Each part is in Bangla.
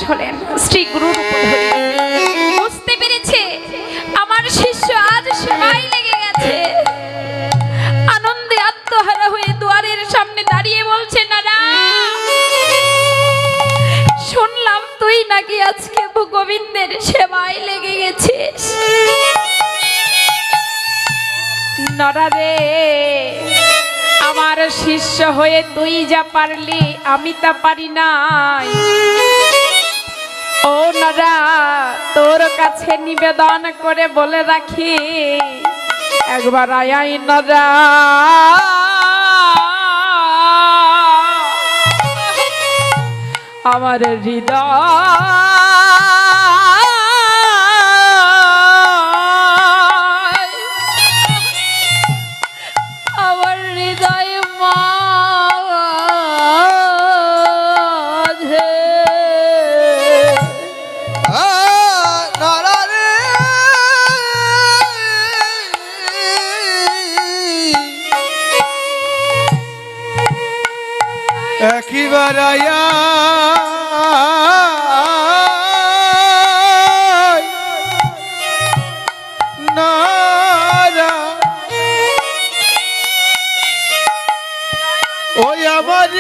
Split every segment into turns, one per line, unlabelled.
হলেন শ্রী গুরুর উপধরি। বুঝতে পেরেছে আমার শিষ্য আজ সেবায় লেগে গেছে। আনন্দে আত্মহারা হয়ে দুয়ারের সামনে দাঁড়িয়ে বলছে, নারা শুনলাম তুই নাকি আজকে গোবিন্দের সেবায় লেগে গেছিস। নরা রে, আমার শিষ্য হয়ে তুই যা পারলি আমি তা পারি নাই। ও নরা, তোর কাছে নিবেদন করে বলে রাখি, একবার আয়াই নরা, আমার হৃদয়
একবার আয়া নারা, ওই আমার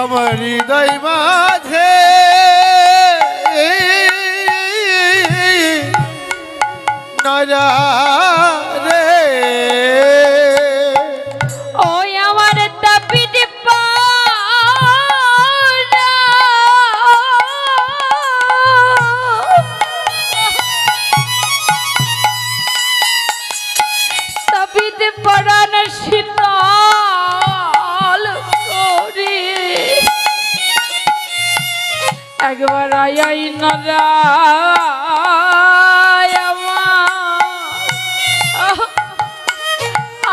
আমার হৃদয় মাঝে নরা রে,
ওই আমার তাপিত তাপিত পরাণ শীতল করে একবার আয়াই নরা,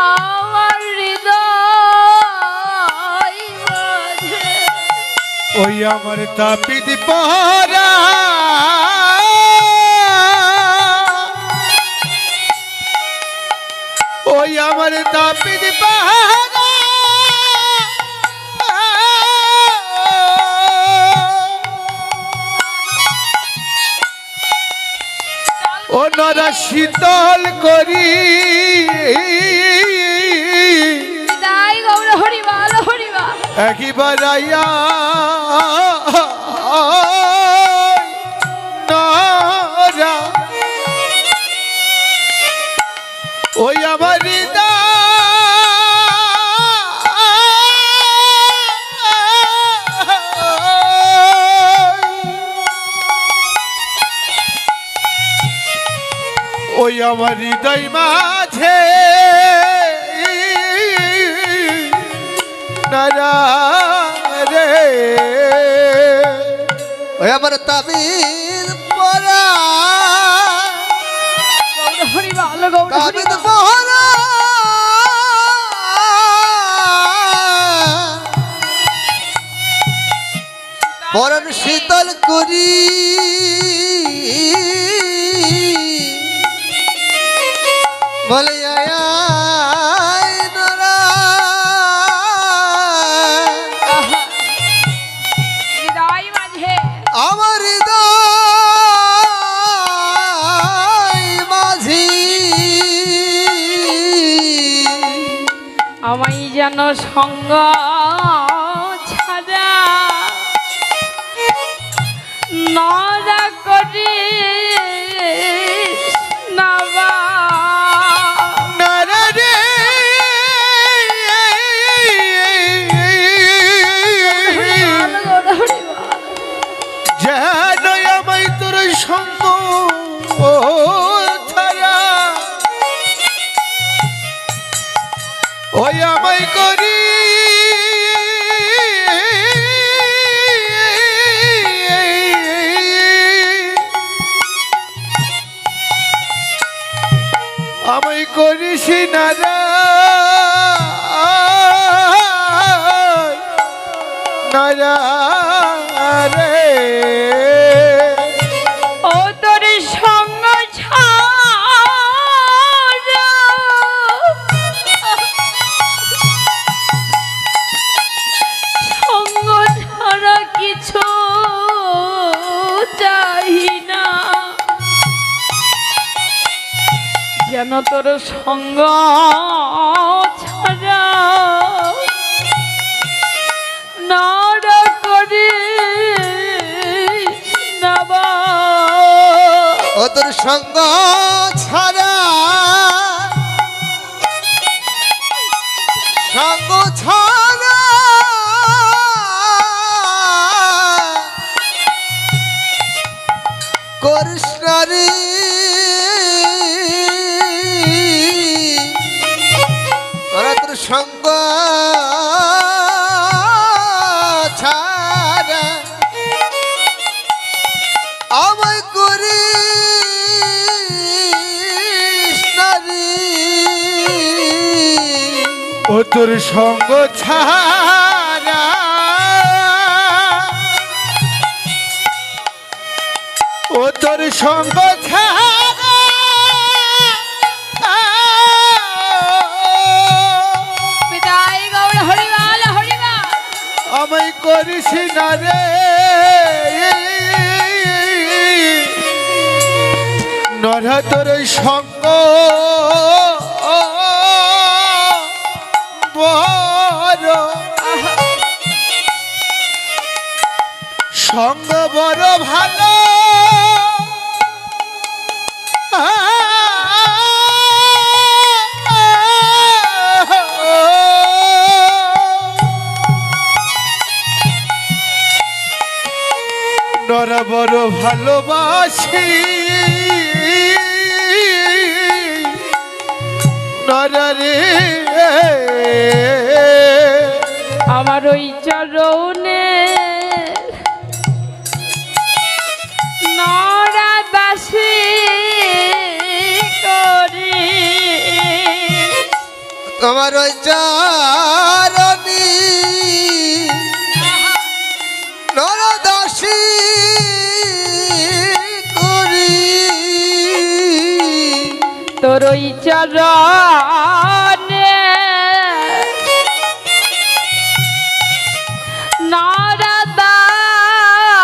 আমার হৃদয় মাঝে
ওই আমার তাপিত পরা, ওই আমার তাপিত পরা, ও নরা শীতল করি, একবার আয়া নরা, ওই আমার ওই আমার হৃদয় মাঝে নরা রে, ওই আমার তাবিদ পরা, তাবিদ পরা, পরন শীতল করি, বলে আয় নরা,
হৃদয় মাঝে
আমার হৃদয় মাঝি,
আমায় যেন সঙ্গ ছাড়া নরা করি নাবা
নরা রে, যেন আমায় তোর সঙ্গ ছাড়া ওই আমায় করি, আমায় করিস নারা, নারা রে
ও তোর সঙ্গ ছাড়া সঙ্গ ছাড়া কিছু চাই না, যেন তোর সঙ্গ ছাড়া নাড়া করে নাবা।
ও তোর সঙ্গ ছাড়া সঙ্গ ছাড়া কৃষ্ণারি তোরা তোর সঙ্গ ছাড়া আমায় করিস নারী ও তোর সঙ্গ ছাড়া ও তোর সঙ্গ ছাড়া
বিদায় গৌর হরিবাল হরিবাল।
আমায় করিস না রে নরা তোর সঙ্গ বড় সঙ্গ বড় ভালো নরা বড় ভালোবাসি নরা রে
আমার ওই চরণে নরা দাসী করি
তোমার ওই চারণী নরদাসী করি
তোর ওই চরণে নরা দাস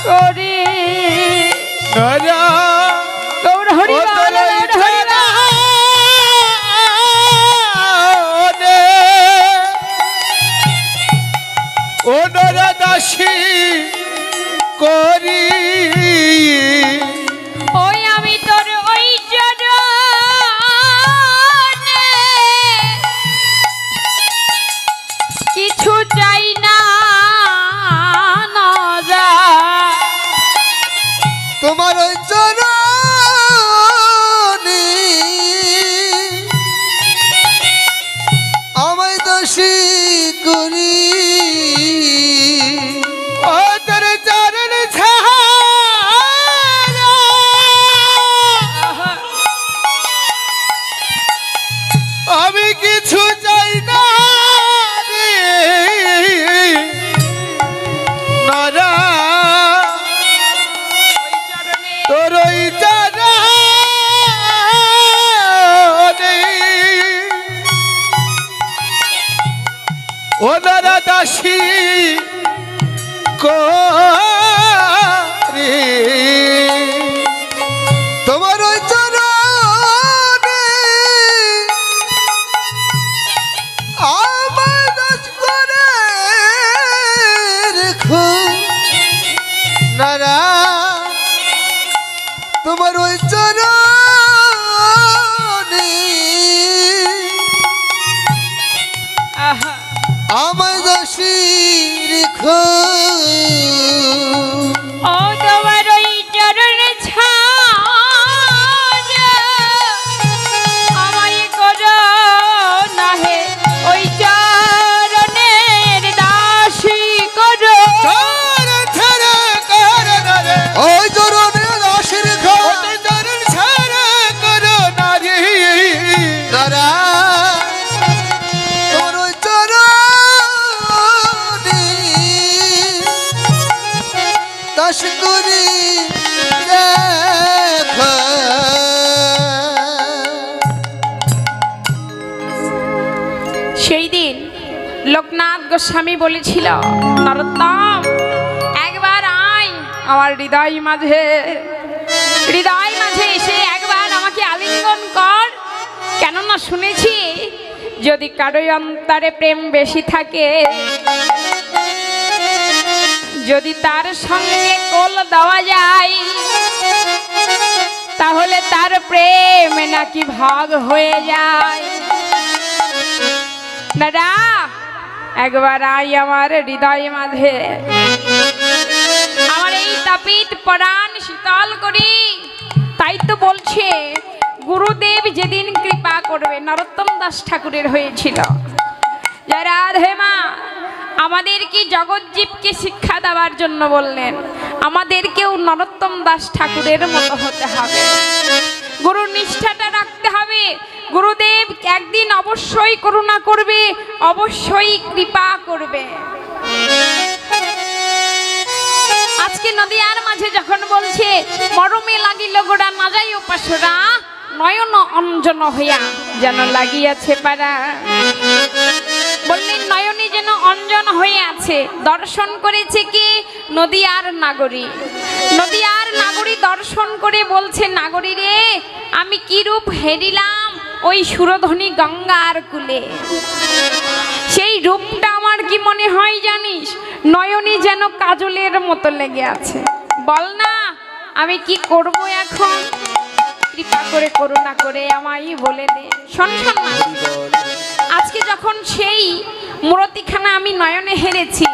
করি
নরা
গৌর হরিবাল গৌর হরিবাল।
ও নরদাসী করি
ওই আমি তোর ওই চরণে কিছু চাই না নরা।
তোমার ওই চরণী আমায় দোষী করি ও তোর চরণ ছাড়া আমি কিছু চাই না রে নরা তোর ওই চরণে ও নরা দাসী করি তোমার ওই চরণে আমায় দাস করে রেখো নরা তোমার ওই চরণে
আহা
আমায় দোষী রেখো
ও তোমার ওই চরণ ছাড়া আমায় করো না হে ওই চরণের দাসী করো।
চরণ ছাড়া করো না রে ওই চরণে দাসী রেখো ওই চরণ ছাড়া করো না রে নরা তোমার ওই চরণে
লোকনাথ গোস্বামী বলেছিল, নরোত্তম একবার আয় আমার হৃদয় মাঝে এসে একবার আমাকে আলিঙ্গন কর। কেননা শুনেছি যদি কারো অন্তরে প্রেম বেশি থাকে, যদি তার সঙ্গে কোল দেওয়া যায়, তাহলে তার প্রেম নাকি ভাগ হয়ে যায়। দাদা একবার আই আমার হৃদয় মাঝে, আমার এই তাপিত পরাণ শীতল করি। তাই তো বলছে গুরুদেব যেদিন কৃপা করবে, নরোত্তম দাস ঠাকুরের হয়েছিল, যারা রাধে মা আমাদের কি জগৎজীবকে শিক্ষা দেওয়ার জন্য বললেন, আমাদেরকেও নরোত্তম দাস ঠাকুরের মতো হতে হবে, গুরু নিষ্ঠাটা রাখতে হবে। গুরুদেব একদিন অবশ্যই করুণা করবে, অবশ্যই কৃপা করবে। আজকে নদিয়ার মাঝে যখন বলছে মরমে লাগিল গোড়া না যাই উপাসরা, নয়ন অঞ্জন হইয়া যেন লাগিয়াছে পারা, বললেন নয়নে যেন অঞ্জন হয়ে আছে। দর্শন করেছে কি? নদিয়ার নাগরী। নদিয়ার নাগরী দর্শন করে বলছে, নাগরী রে আমি কি রূপ হেরিলাম ওই সুরধ্বনি গঙ্গার কুলে। সেই রূপটা আমার কি মনে হয় জানিস, নয়নে যেন কাজলের মতো লেগে আছে। বল না আমি কি করব এখন, কৃপা করে করুণা করে আমায় বলে দে। শোন শোন না, আজকে যখন সেই মূরতিখানা আমি নয়নে হেরেছি,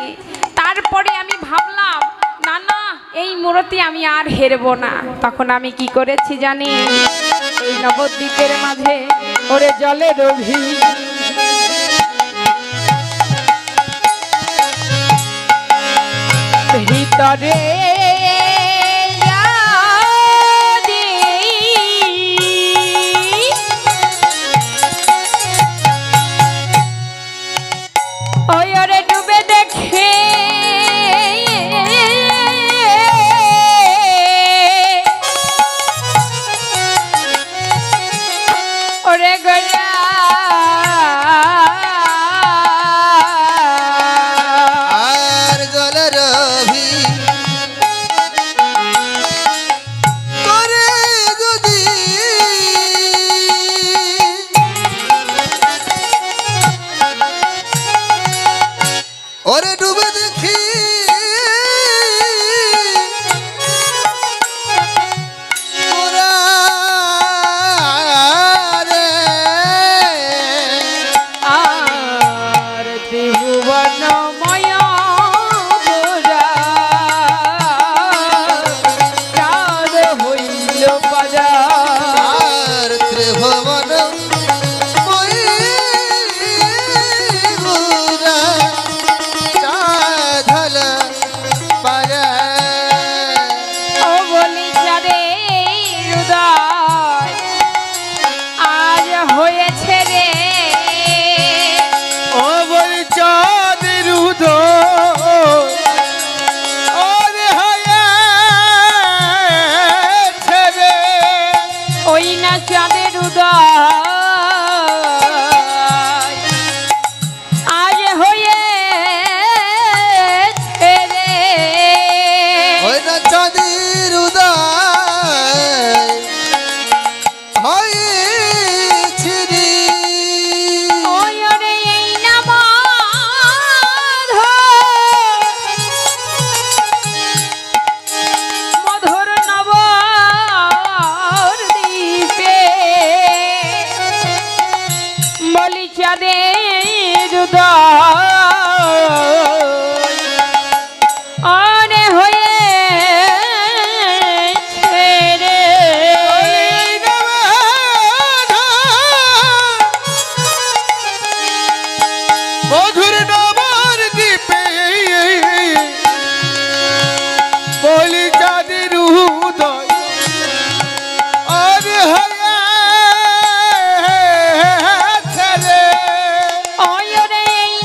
তারপরে আমি ভাবলাম না না এই মূরতি আমি আর হেরবো না। তখন আমি কি করেছি জানি, এই নবদ্বীপের মাঝে ওরে জলের রবি ভিতরে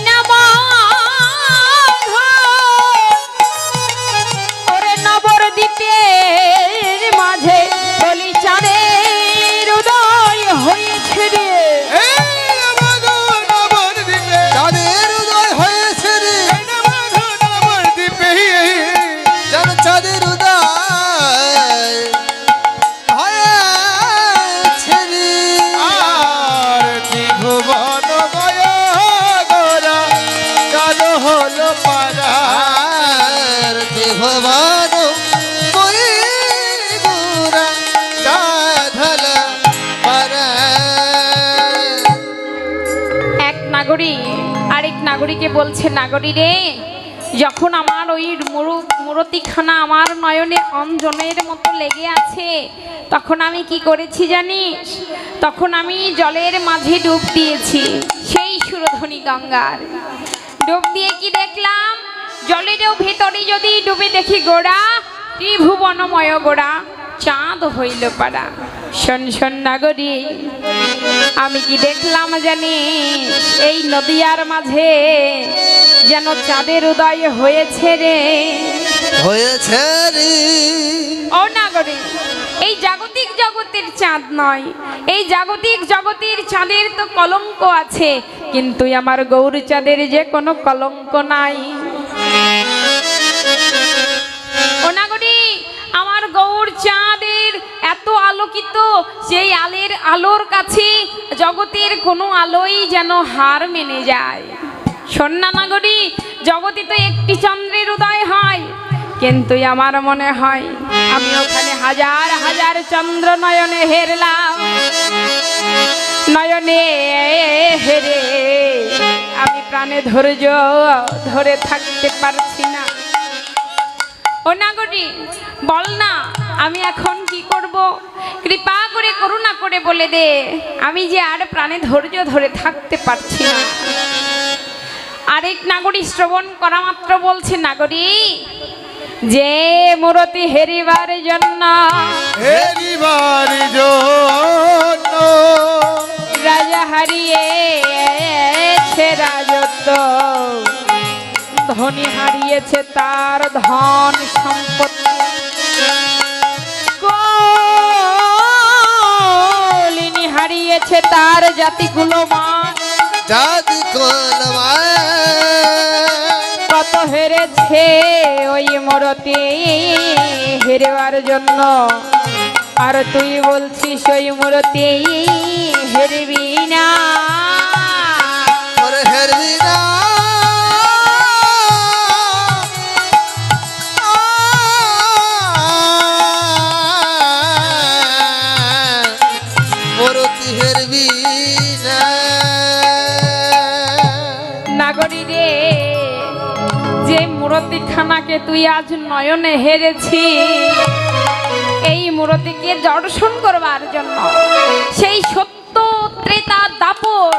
নমঃ
নাগরী আরেক নাগরীকে বলছে, নাগরী রে, যখন আমার ওই মূরতিখানা আমার নয়নে অঞ্জনের মতো লেগে আছে, তখন আমি কি করেছি জানিস? তখন আমি জলের মাঝে ডুব দিয়েছি, সেই সুরধনী গঙ্গার। ডুব দিয়ে কি দেখলাম? জলেরও ভেতরে যদি ডুবে দেখি গোড়া, ত্রিভুবনময় গোড়া, চাঁদ হইল পাড়া। শোন শোন নাগরী, আমি কি দেখলাম জানিস? এই নদিয়ার মাঝে যেন চাঁদের উদয় হয়েছে রে,
হয়েছে রে।
ও নাগরী, এই জাগতিক জগতের চাঁদ নয়, এই জাগতিক জগতের চাঁদের তো কলঙ্ক আছে, কিন্তু আমার গৌর চাঁদের যে কোনো কলঙ্ক নাই। ও নাগরী, আমার গৌর চাঁদের এত আলোকিত, সেই আলোর কাছে জগতের কোনো আলোই যেন হার মেনে যায়। শোন না নাগরী, জগতে তো একটি চন্দ্রের উদয় হয়, কিন্তু আমার মনে হয় আমি ওখানে হাজার হাজার চন্দ্র নয়নে হেরলাম। নয়নে হেরে আমি প্রাণে ধৈর্য ধরে থাকতে পারছি না। ও নাগরী, বল না, আমি এখন কি করব? কৃপা করে করুণা করে বলে দে, আমি যে আর প্রাণে ধৈর্য ধরে থাকতে পারছি না। আরেক নাগরী শ্রবণ করা মাত্র বলছে, নাগরী, যে মূরতি হেরিবার জন্য,
হেরিবার জন্য
রাজা হারিয়েছে রাজত্ব, ধনী হারিয়েছে তার ধন সম্পত্তি, কলিনী হারিয়েছে তার জাতিগুলো মান,
জাতি কলমায়
কত হেরেছে ওই মূরতি হেরেবার জন্য, আর তুই বলছিস ওই মূরতি হেরবি না।
ওরে হেরবি না। মূরতি হেরবি না।
নাগরী রে, যে মূরতিখানাকে তুই আজ নয়নে হেরেছি, এই মূরতিকে দর্শন করবার জন্য, সেই সত্য ত্রেতা দাপর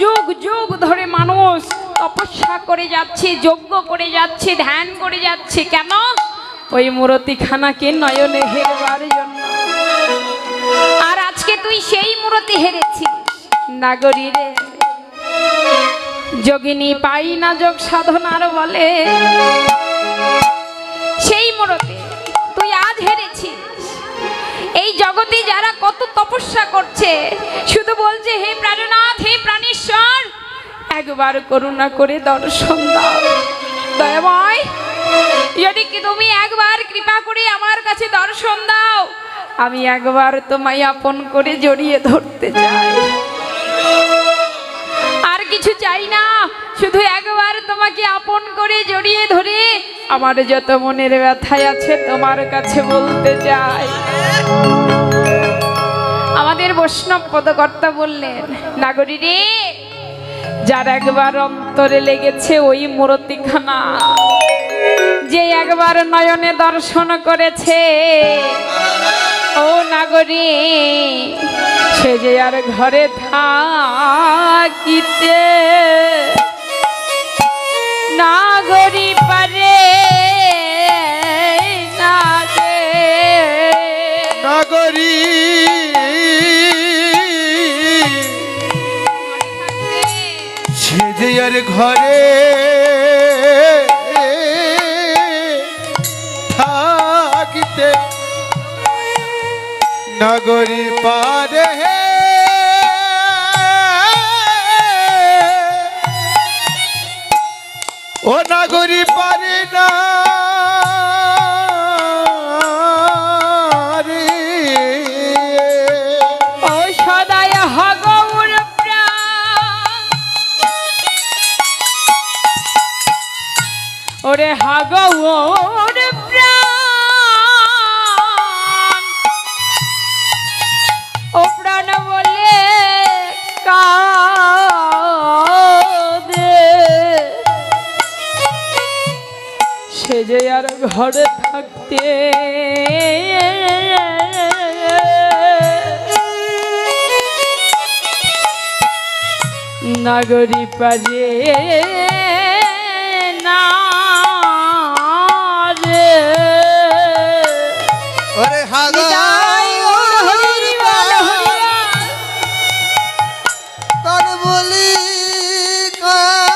যুগ যুগ ধরে মানুষ তপস্যা করে যাচ্ছে, যজ্ঞ করে যাচ্ছে, ধ্যান করে যাচ্ছে, কেন? ওই মূরতিখানাকে নয়নে হেরবার জন্য। আর আজকে তুই সেই মূরতি হেরেছিস। নাগরী রে, যোগিনী পাই না যোগ সাধনার বলে, সেই মূরতি তুই আজ হেরেছিস। এই জগতে যারা কত তপস্যা করছে, শুধু বলছে হে প্রাণনাথ, হে প্রাণেশ্বর, একবার করুণা করে দর্শন দাও। দয়াময়, যদি কি তুমি একবার কৃপা করে আমার কাছে দর্শন দাও, আমি একবার তোমায় আপন করে জড়িয়ে ধরতে চাই। আর কিছু চাই না, শুধু একবার তোমাকে আপন করে জড়িয়ে ধরে আমার যত মনের ব্যথায় আছে তোমার কাছে বলতে চাই। আমাদের বৈষ্ণব পদকর্তা বললেন, নাগরী রে, যার একবার অন্তরে লেগেছে ওই মূরতিখানা, যে একবার নয়নে দর্শন করেছে, ও নাগরী, সে যে আর ঘরে থাকিতে নাগরী পারে না রে।
নাগরী সে যে আর ঘরে থাকিতে নাগরী পারে ও নাগরী পারে না রে।
ও সদায় হগৌর প্রাণ, ওরে হগৌর প্রাণ, ও প্রাণ বলে কার যে আর ঘরে থাকতে নাগরি পারে না রে
ওরে হাগা তার বলি কাদি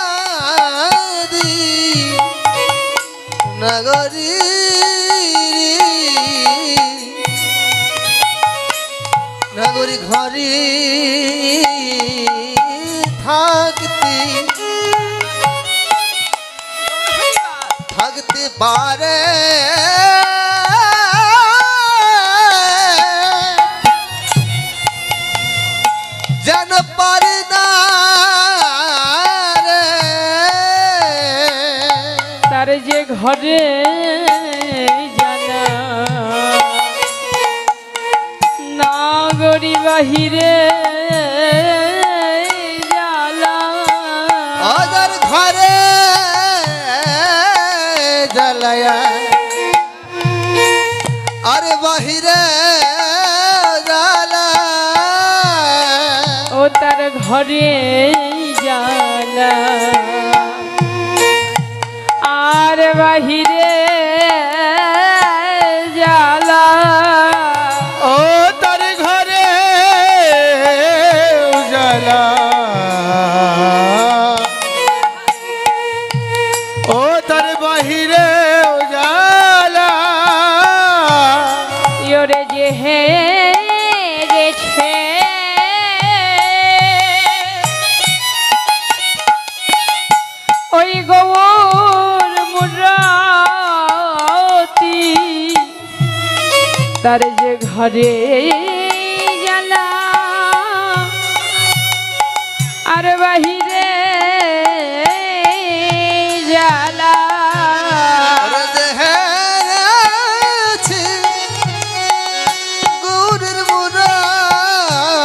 নগরী নগরী ঘরে থাকতে পারে যেন পারে না রে।
তার যে ঘরে জানা নাগরি বাহিরে জ্বালা
আদার ঘরে জ্বালায়া আরে বাহিরে জ্বালা
ও তার ঘরে জ্বালা আর বাহিরে জ্বালা
ও তার ঘরে উজালা ও তার বাহিরে উজালা
ইয়োরে যে হে গেছে ওই গৌর মুরাতি তার যে ঘরে জ্বালা আর বাহিরে জ্বালা
গুরুর মুরাতি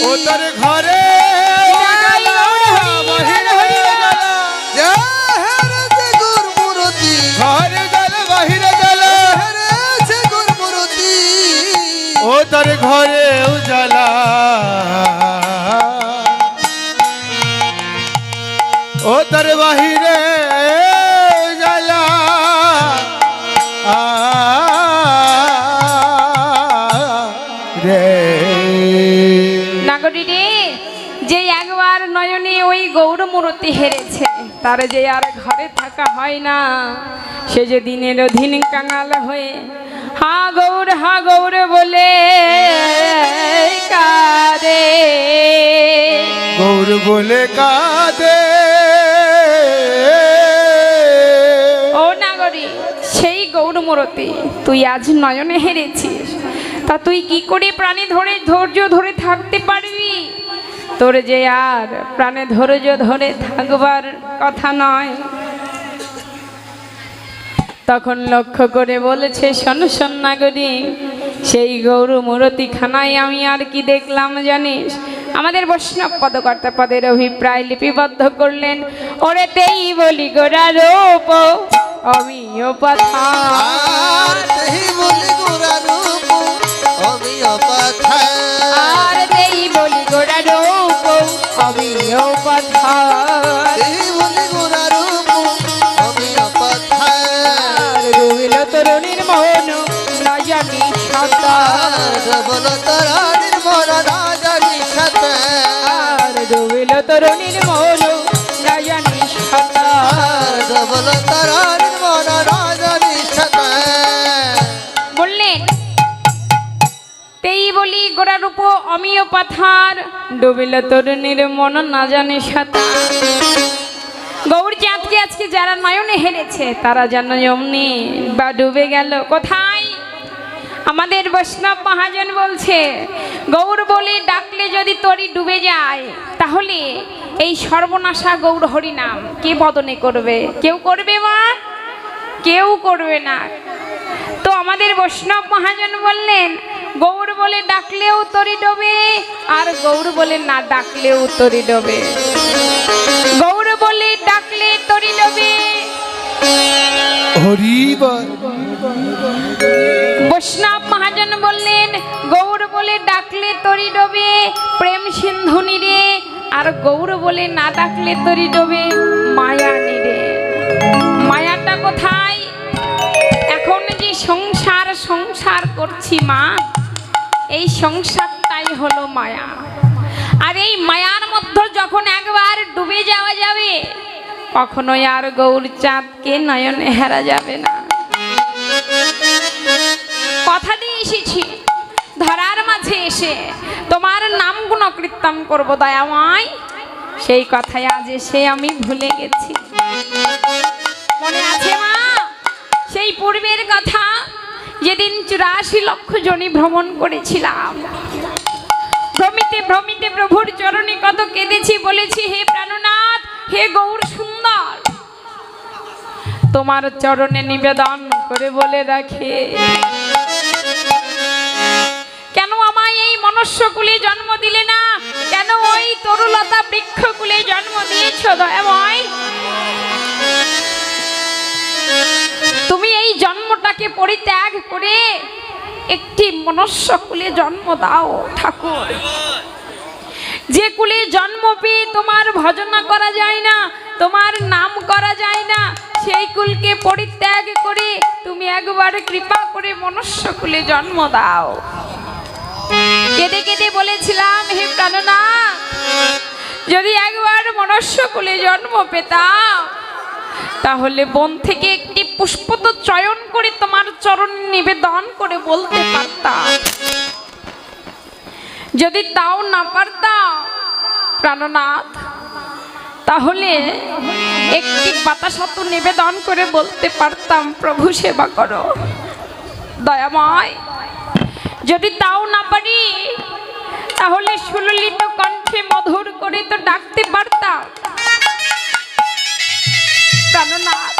ও তার ঘরে ও তার ঘরে উজালা ও তার বাহিরে উজালা রে
নাগরী রে যে একবার নয়নে ওই গৌর মূর্তি হেরেছে তার যে আর ঘরে থাকা হয় না সে যে দিনের দিন কাঙাল হয়ে হা গৌর বলে কারে
গৌর বলে কাঁদে
ও নাগরী সেই গৌর মূর্তি তুই আজ নয়নে হেরেছিস তা তুই কি করে প্রাণে ধরে ধৈর্য ধরে থাকতে পারবি তোর যে আর প্রাণে ধৈর্য ধরে থাকবার কথা নয় তখন লক্ষ্য করে বলেছে শোন শোন নাগরী সেই গৌর মূর্তি খানায় আমি আর কি দেখলাম জানিস আমাদের বৈষ্ণব পদকর্তা পদের অভিপ্রায় লিপিবদ্ধ করলেন ওরে তেই বলি গোরা রূপ অমিয় পাথার
তেই বলি গোরা রূপ অমিয় পাথার
আর তেই বলি গোরা রূপ অমিয় পাথার
তেই বলি গোরা রূপ অমিয় পাথার
রুবিল তরুণীর মন না জানি সাঁতার
বলো তরুণীর মন না জানি সাঁতার
ডুবিল তরুণীর মন না জানি সাঁতার
বলো তরুণীর মন না জানি সাঁতার
বললেন তেই বলি গোড়া রূপ অমিয় পাথার ডুবিল তরুণীর মন না জানে সাঁতার গৌর চাঁদকে আজকে যারা নয়নে হেরেছে তারা যেন অমনি বা ডুবে গেল কোথায় আমাদের বৈষ্ণব মহাজন বলছে গৌর বলে ডাকলে যদি তরি ডুবে যায় তাহলে এই সর্বনাশা গৌর হরি নাম কে বদনে করবে কেউ করবে মা কেউ করবে না তো আমাদের বৈষ্ণব মহাজন বললেন গৌর বলে ডাকলেও তরি ডোবে আর গৌর বলে না ডাকলেও তরি ডোবে গৌর বলে ডাকলে তরি ডোবে
হরি বল।
বৈষ্ণব মহাজন বললেন, গৌর বলে ডাকলে তরি ডোবে প্রেম সিন্ধু নীরে, আর গৌর বলে না ডাকলে তরি ডোবে মায়া নীরে। মায়াটা কোথায়? এখন যে সংসার সংসার করছি মা, এই সংসারটাই হলো মায়া। আর এই মায়ার মধ্যে যখন একবার ডুবে যাওয়া যাবে, কখনোই আর গৌর চাঁদকে নয়নে হেরা যাবে না। কথা দিয়ে এসেছি, ধরার মাঝে এসে তোমার নাম গুণকীর্তন করবো দয়াময়, সেই কথাই আজ এসে আমি ভুলে গেছি। মনে আছে মা সেই পূর্বের কথা, যেদিন 84 লক্ষ জনি ভ্রমণ করেছিলাম, ভ্রমিতে ভ্রমিতে প্রভুর চরণে কত কেঁদেছি, বলেছি হে প্রাণনাথ, হে গৌর সুন্দর, তোমার চরণে নিবেদন করে বলে রাখে, কেন আমায় এই মনুষ্যকুলে জন্ম দিলে না? কেন ওই তরুলতা বৃক্ষকুলে জন্ম দিয়েছ দয়াময়? তুমি এই জন্মটাকে পরিত্যাগ করে একটি মনুষ্যকুলে জন্ম দাও ঠাকুর। যে কুলে জন্ম পেয়ে তোমার ভজনা করা যায় না, তোমার নাম করা যায় না, সেই কুলকে পরিত্যাগ করে তুমি একবার কৃপা করে মনুষ্যকুলে জন্ম দাও। কেঁদে কেঁদে বলেছিলাম, হে প্রাণনাথ, যদি একবার মনুষ্যকুলে জন্ম পেতাম, তাহলে বন থেকে একটি পুষ্প তো চয়ন করে তোমার চরণ নিবেদন করে বলতে পারতাম। যদি তাও না পারতাম প্রাণনাথ, তাহলে একটি বাতাসা তো নিবেদন করে বলতে পারতাম, প্রভু সেবা করো দয়াময়। যদি তাও না পারি, তাহলে সুললিত কণ্ঠে মধুর করে তো ডাকতে পারতাম, প্রাণনাথ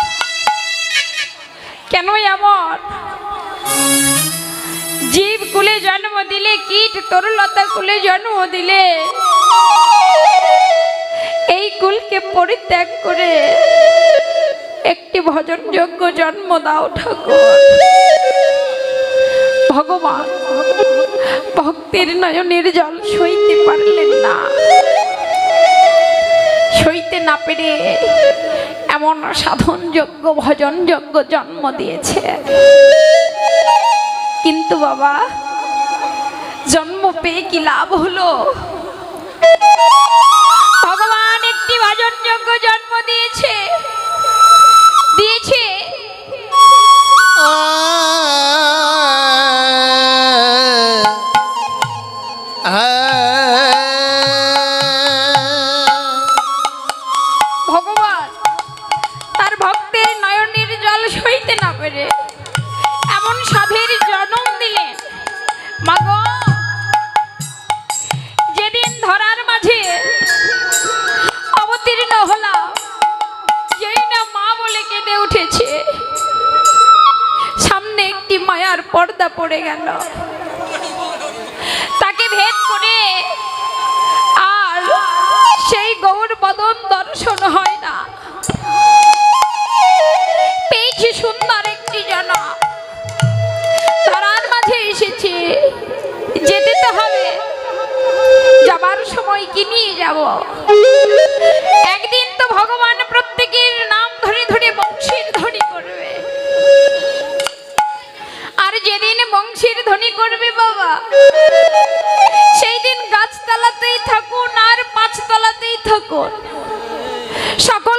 কেন এমন? জীব কুলে জন্ম দিলে, কীট তরুলতা কুলে জন্ম দিলে, এই কুলকে পরিত্যাগ করে একটি ভজনযোগ্য জন্ম দাও ঠাকুর। ভগবান ভক্তের নয়নের জল সইতে পারলেন না, সইতে না পেরে এমন সাধনযোগ্য ভজনযোগ্য জন্ম দিয়েছে। কিন্তু বাবা, জন্ম পেয়ে কি লাভ হলো? ভগবান একটি ভজনযোগ্য জন্ম দিয়েছে, দিয়েছে ভগবান তার ভক্তের নয়নের জল সইতে না পেরে এমন সাধের জন্ম দিলেন। মাগো, যেদিন ধরার মাঝে অবতীর্ণ হলাম, যেই না মা বলে কেঁদে উঠেছে, সামনে একটি মায়ার পর্দা পড়ে গেল। তাকে ভেদ করে আর সেই গৌর বদন দর্শন হয় না। পেয়েছি সুন্দর একটি জনা, ধরার মাঝে এসেছে, যেতে তো হবে, যাবার সময় কি নিয়ে যাব? একদিন তো ভগবান প্রত্যেকের নাম ধরে ধরে বংশীর ধ্বনি করবে, আর যেদিন বংশীর ধ্বনি করবে বাবা, সেই দিন গাছতলাতেই থাকুন আর 5 তলাতেই থাকুন, সকল